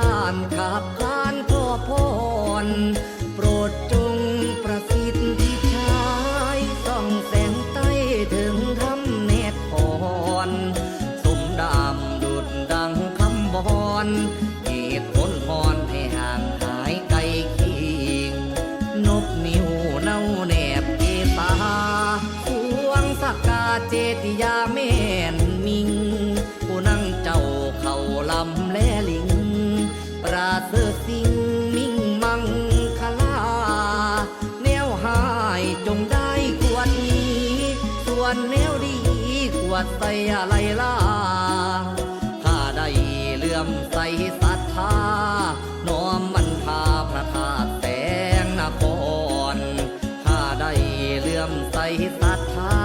านขับคลานขอพรโปรดจงประสิทธิชัยส่องแสงใต้ถึงทำแนบพรสมดำดุดดังคำบอนเหตุผลพรให้ห่างหายไกลเคียงนบนิ้วเน่าแนบเกตาสวงสักกาเจติยาแม่นมิงผู้นั่งเจ้าเขาลำและลิงปราเสริฐสิ่งมิ่งมังคลาแนวหายจงได้กวดนี้ส่วนแนวดีกวดใส่อะไรล่ะข้าได้เลื่อมใสศรัทธาน้อมบรรพาพระธาตุแสงนครข้าได้เลื่อมใสศรัทธา